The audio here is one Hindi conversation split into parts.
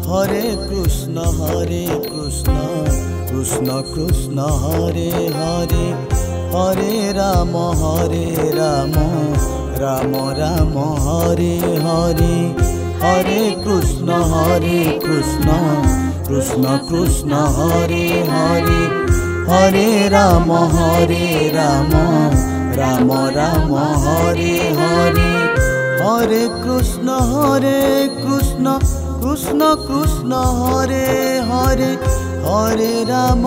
हरे कृष्ण कृष्ण कृष्ण हरे हरे, हरे राम राम राम हरे हरे, हरे कृष्ण कृष्ण कृष्ण हरे हरे, हरे राम राम राम हरे हरे, हरे कृष्ण कृष्ण कृष्ण हरे हरे, हरे राम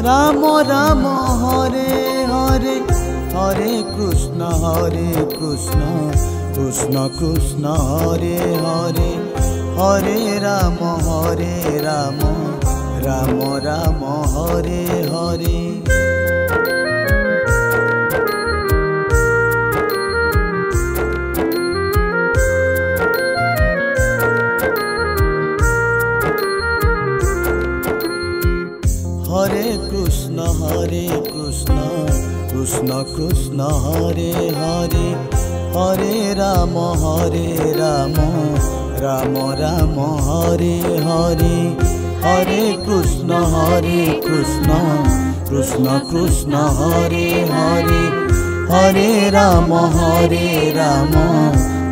राम राम हरे हरे, हरे कृष्ण कृष्ण कृष्ण हरे हरे, हरे राम राम राम हरे हरे। हरे कृष्ण कृष्ण कृष्ण हरे हरे, हरे राम राम राम हरे हरे, हरे कृष्ण कृष्ण कृष्ण हरे हरे, हरे राम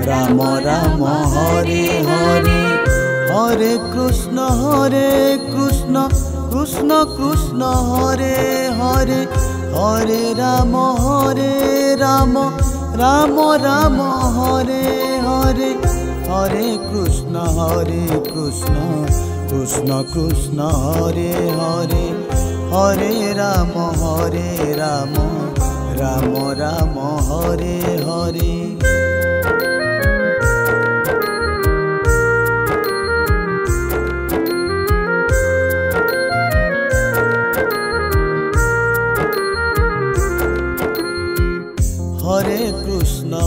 राम राम हरे हरे, हरे कृष्ण कृष्ण कृष्ण हरे हरे, हरे राम राम राम हरे हरे, हरे कृष्ण कृष्ण कृष्ण हरे हरे, हरे राम राम राम हरे हरे। हरे कृष्ण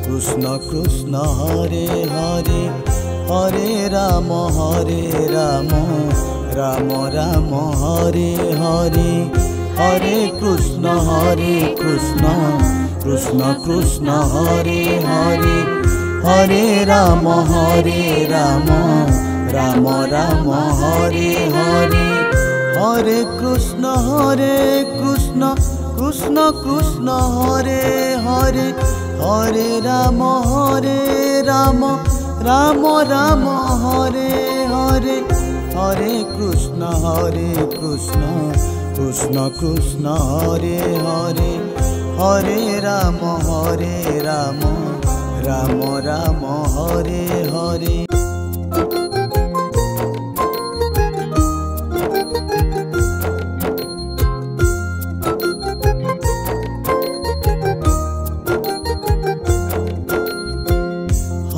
कृष्ण कृष्ण हरे हरे, हरे राम राम राम हरे हरे, हरे कृष्ण कृष्ण कृष्ण हरे हरे, हरे राम राम राम हरे हरे, हरे कृष्ण कृष्ण कृष्ण हरे हरे, हरे राम राम राम हरे हरे, हरे कृष्ण कृष्ण कृष्ण हरे हरे, हरे राम राम राम हरे हरे।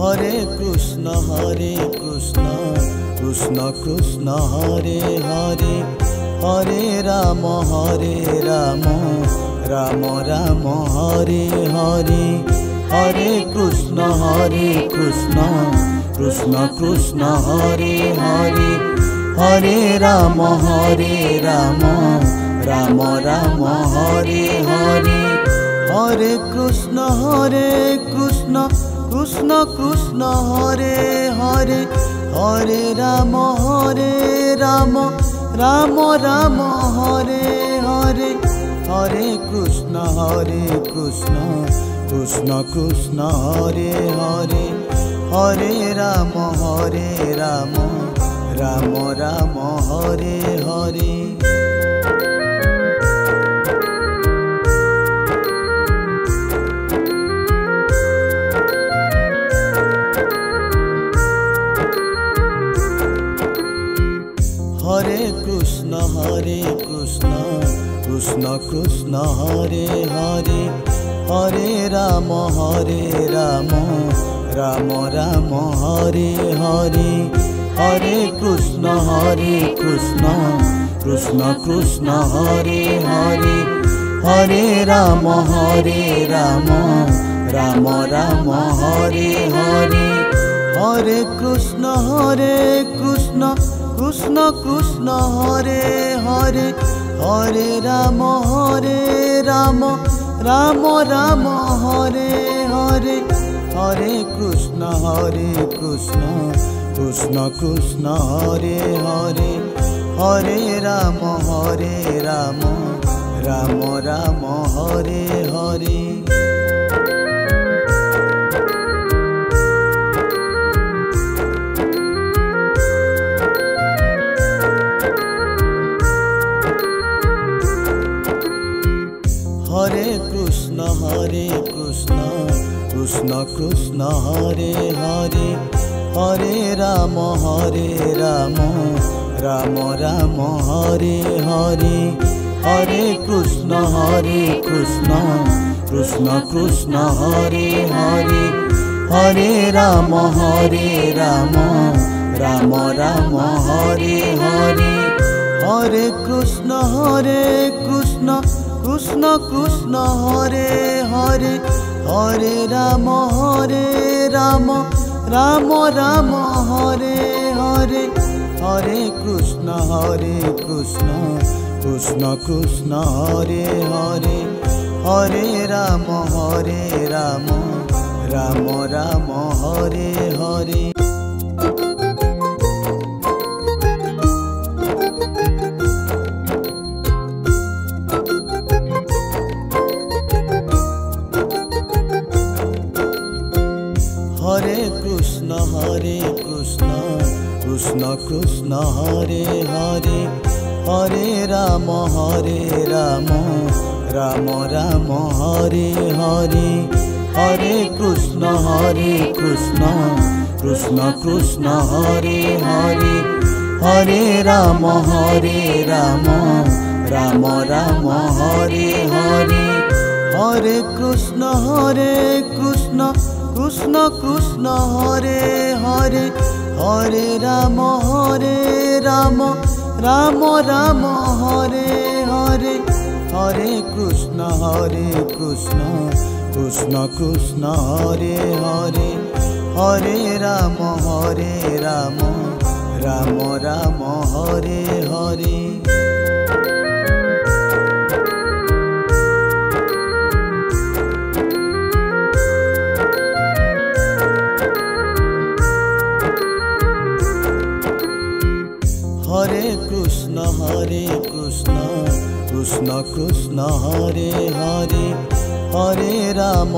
हरे कृष्ण कृष्ण कृष्ण हरे हरे, हरे राम राम राम हरे हरे, हरे कृष्ण कृष्ण कृष्ण हरे हरे, हरे राम राम राम हरे हरे, हरे कृष्ण कृष्ण कृष्ण हरे हरे, हरे राम राम राम हरे हरे, हरे कृष्ण कृष्ण कृष्ण हरे हरे, हरे राम राम राम हरे हरे। हरे कृष्ण कृष्ण कृष्ण हरे हरे, हरे राम राम राम हरे हरे, हरे कृष्ण कृष्ण कृष्ण हरे हरे, हरे राम राम राम हरे हरे, हरे कृष्ण कृष्ण कृष्ण हरे हरे, हरे राम राम राम हरे हरे, हरे कृष्ण कृष्ण कृष्ण हरे हरे हरे राम राम राम हरे हरे हरे कृष्ण कृष्ण कृष्ण हरे हरे हरे राम राम राम हरे हरे हरे कृष्ण कृष्ण कृष्ण हरे हरे हरे राम राम राम हरे हरे हरे कृष्ण कृष्ण कृष्ण हरे हरे हरे राम राम राम हरे हरे हरे कृष्ण कृष्ण कृष्ण हरे हरे हरे राम राम राम हरे हरे हरे कृष्ण कृष्ण कृष्ण हरे हरे हरे राम राम राम हरे हरे हरे कृष्ण कृष्ण कृष्ण हरे हरे हरे राम राम राम हरे हरे हरे कृष्ण कृष्ण कृष्ण हरे हरे हरे राम राम राम हरे हरे हरे कृष्ण कृष्ण कृष्ण हरे हरे हरे राम राम राम हरे हरे हरे कृष्ण कृष्ण कृष्ण हरे हरे हरे राम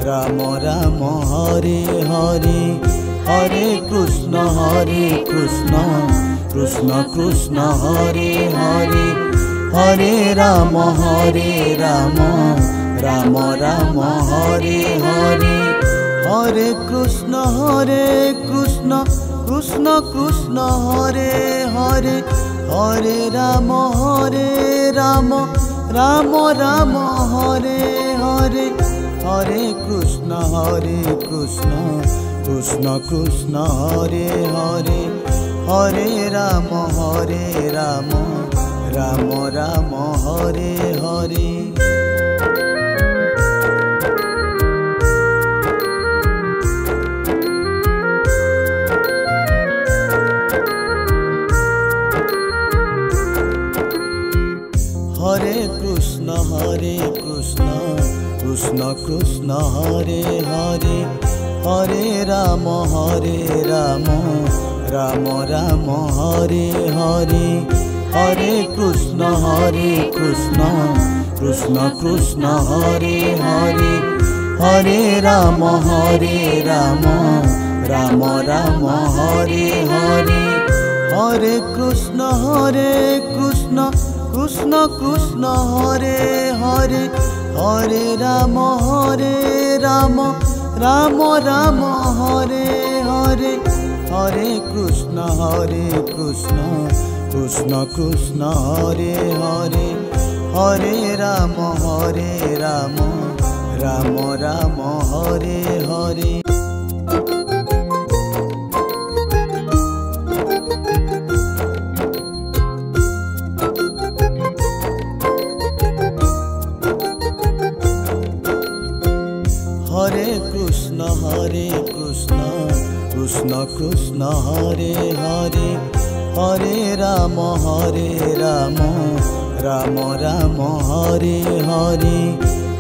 राम राम हरे हरे हरे कृष्ण कृष्ण कृष्ण हरे हरे हरे राम राम राम हरे हरे हरे कृष्ण कृष्ण कृष्ण हरे हरे हरे राम राम राम हरे हरे हरे कृष्ण कृष्ण कृष्ण हरे हरे हरे राम राम राम हरे हरे हरे कृष्ण कृष्ण कृष्ण हरे हरे हरे राम राम राम हरे हरे हरे कृष्ण कृष्ण कृष्ण हरे हरे हरे राम राम राम हरे हरे हरे कृष्ण कृष्ण कृष्ण हरे हरे हरे राम राम राम हरे हरे हरे कृष्ण कृष्ण कृष्ण हरे हरे हरे राम राम राम हरे हरे हरे कृष्ण कृष्ण कृष्ण हरे हरे हरे राम राम राम हरे हरे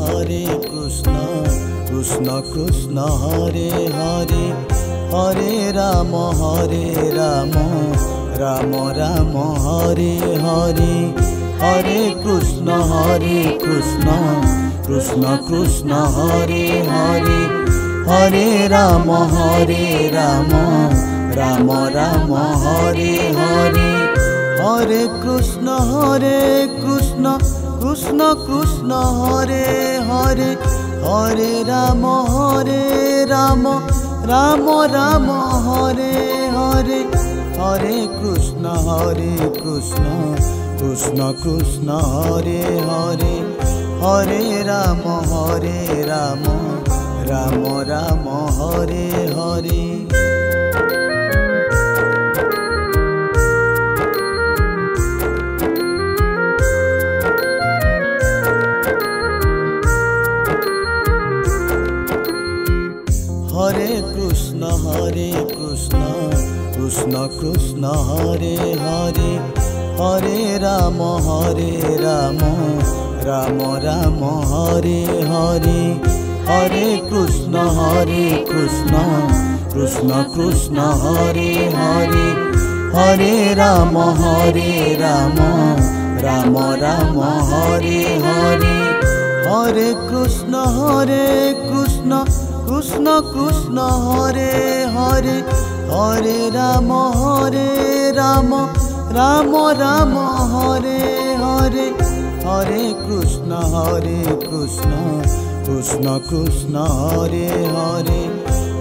हरे कृष्ण कृष्ण कृष्ण हरे हरे हरे राम राम राम हरे हरे हरे कृष्ण कृष्ण कृष्ण हरे हरे हरे राम राम हरे हरे हरे कृष्ण कृष्ण कृष्ण हरे हरे हरे राम राम राम हरे हरे हरे कृष्ण कृष्ण कृष्ण हरे हरे हरे राम राम राम हरे हरे। कृष्ण कृष्ण हरे हरे हरे राम राम राम हरे हरे हरे कृष्ण कृष्ण कृष्ण हरे हरे हरे राम राम राम हरे हरे हरे कृष्ण कृष्ण कृष्ण हरे हरे हरे राम राम राम हरे हरे हरे कृष्ण कृष्ण कृष्ण हरे हरे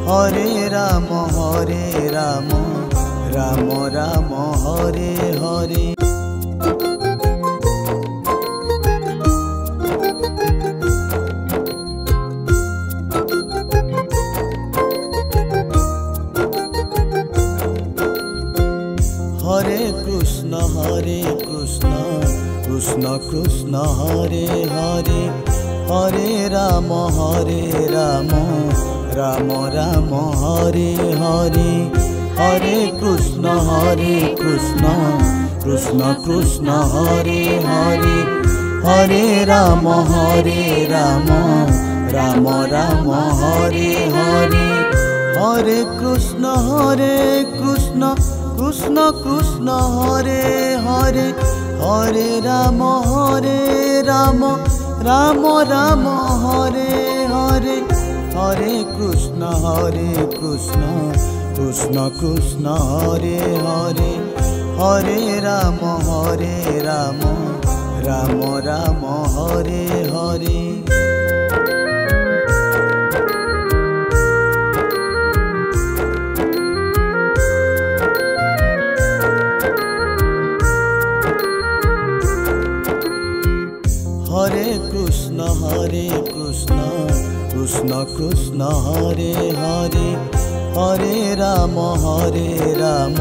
हरे राम राम राम हरे हरे हरे कृष्ण कृष्ण कृष्ण हरे हरे हरे राम राम राम हरे हरे हरे कृष्ण कृष्ण कृष्ण हरे हरे हरे राम राम राम हरे हरे हरे कृष्ण कृष्ण कृष्ण हरे हरे हरे राम राम राम हरे हरे हरे कृष्ण कृष्ण कृष्ण हरे हरे हरे राम राम राम हरे हरे हरे कृष्ण कृष्ण कृष्ण हरे हरे हरे राम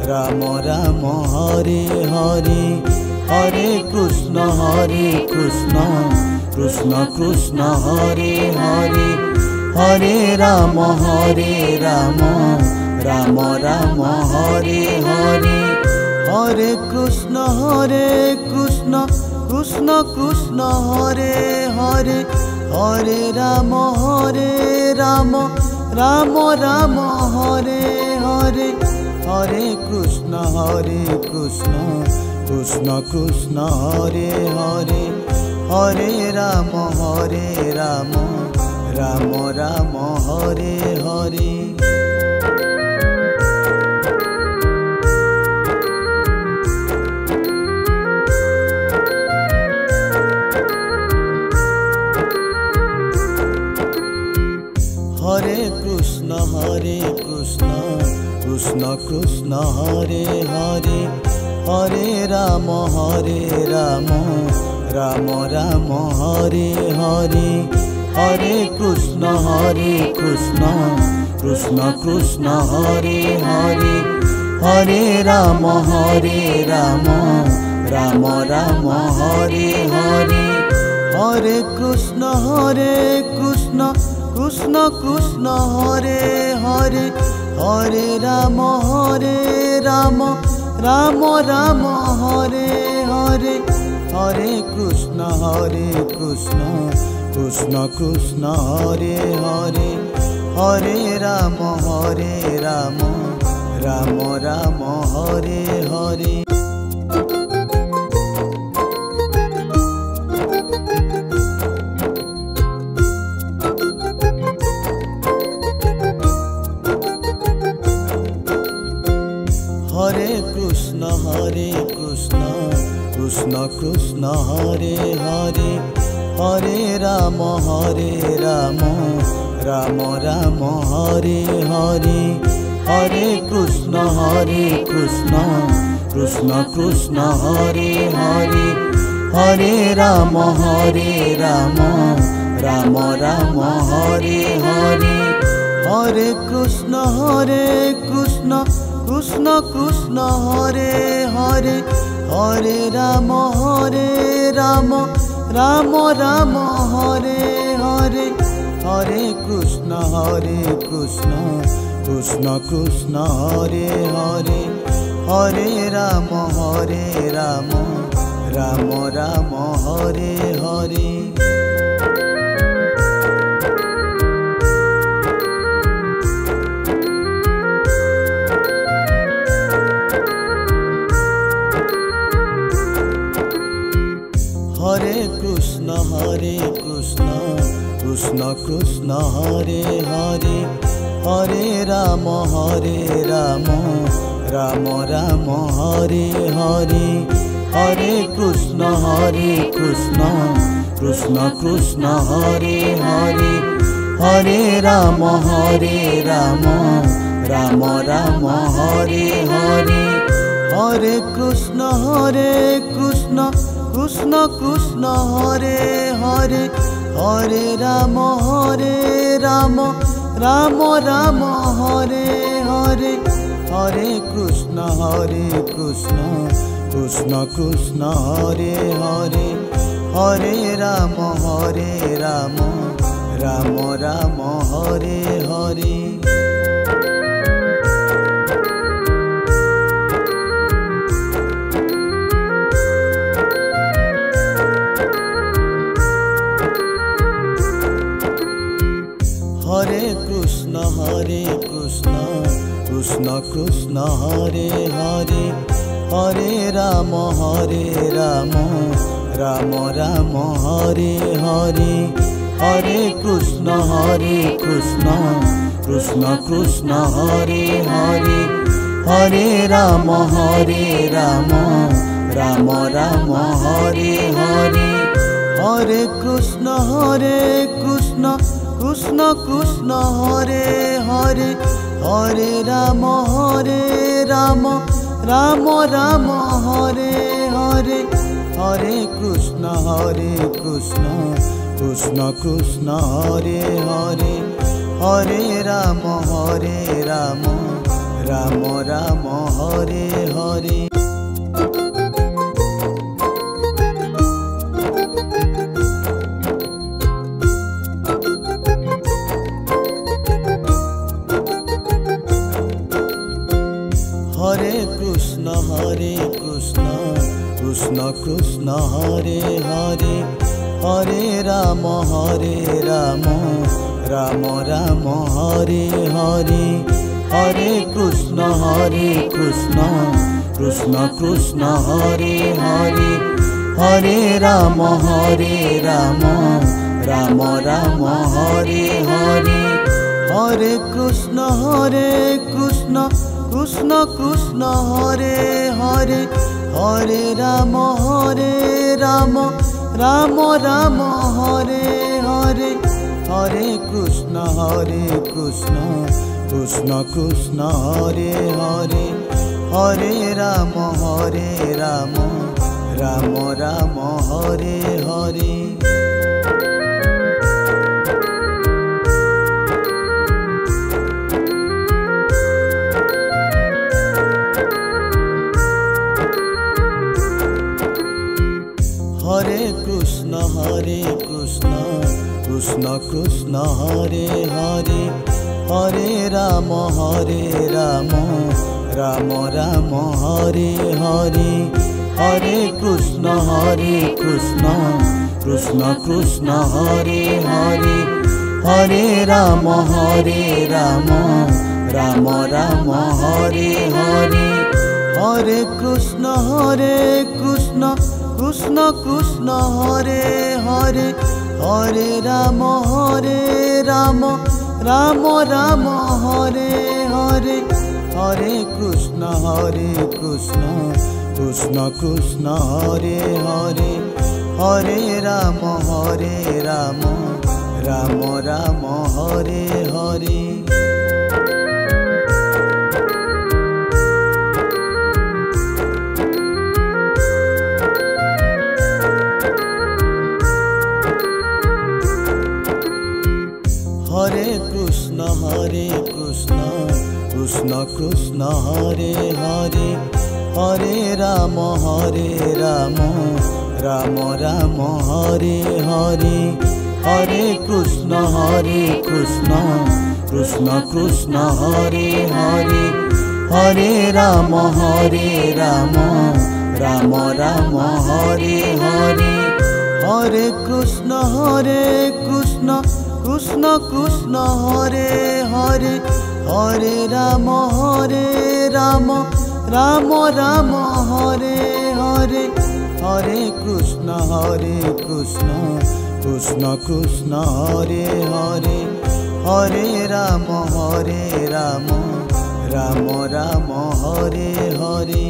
राम राम हरे हरे हरे कृष्ण कृष्ण कृष्ण हरे हरे हरे राम राम राम हरे हरे हरे कृष्ण कृष्ण कृष्ण हरे हरे हरे राम राम राम हरे हरे हरे कृष्ण कृष्ण कृष्ण हरे हरे हरे राम राम राम हरे हरे हरे कृष्ण कृष्ण कृष्ण हरे हरे हरे राम राम राम हरे हरे हरे कृष्ण कृष्ण कृष्ण हरे हरे हरे राम राम राम हरे हरे हरे कृष्ण कृष्ण कृष्ण हरे हरे हरे राम राम राम हरे हरे हरे कृष्ण कृष्ण कृष्ण हरे हरे हरे राम राम राम हरे हरे हरे कृष्ण कृष्ण कृष्ण हरे हरे हरे राम राम राम हरे हरे हरे कृष्ण कृष्ण कृष्ण हरे हरे हरे राम राम राम हरे हरे हरे कृष्ण कृष्ण कृष्ण हरे हरे हरे राम राम राम हरे हरे हरे कृष्ण कृष्ण कृष्ण हरे हरे हरे राम राम राम हरे हरे। हरे कृष्ण कृष्ण कृष्ण हरे हरे हरे राम राम राम हरे हरे हरे कृष्ण कृष्ण कृष्ण हरे हरे हरे राम राम राम हरे हरे हरे कृष्ण कृष्ण कृष्ण हरे हरे हरे राम राम राम हरे हरे हरे कृष्ण कृष्ण कृष्ण हरे हरे हरे राम राम राम हरे हरे। हरे कृष्ण कृष्ण कृष्ण हरे हरे हरे राम राम राम हरे हरे हरे कृष्ण कृष्ण कृष्ण हरे हरे हरे राम राम राम हरे हरे हरे कृष्ण कृष्ण कृष्ण हरे हरे हरे राम राम राम हरे हरे हरे कृष्ण कृष्ण कृष्ण हरे हरे हरे राम राम राम हरे हरे। हरे कृष्ण कृष्ण कृष्ण हरे हरे हरे राम राम राम हरे हरे हरे कृष्ण कृष्ण कृष्ण हरे हरे हरे राम राम राम हरे हरे हरे कृष्ण कृष्ण कृष्ण हरे हरे हरे राम राम राम हरे हरे हरे कृष्ण कृष्ण कृष्ण हरे हरे हरे राम राम राम हरे हरे। हरे कृष्ण कृष्ण कृष्ण हरे हरे हरे राम राम राम हरे हरे हरे कृष्ण कृष्ण कृष्ण हरे हरे हरे राम राम राम हरे हरे हरे कृष्ण कृष्ण कृष्ण हरे हरे हरे राम राम राम हरे हरे हरे कृष्ण कृष्ण कृष्ण हरे हरे हरे राम राम राम हरे हरे। हरे कृष्ण कृष्ण कृष्ण हरे हरे हरे राम राम राम हरे हरे हरे कृष्ण कृष्ण कृष्ण हरे हरे हरे राम राम राम हरे हरे हरे कृष्ण कृष्ण कृष्ण हरे हरे हरे राम राम राम हरे हरे हरे कृष्ण कृष्ण कृष्ण हरे हरे हरे राम राम राम हरे हरे।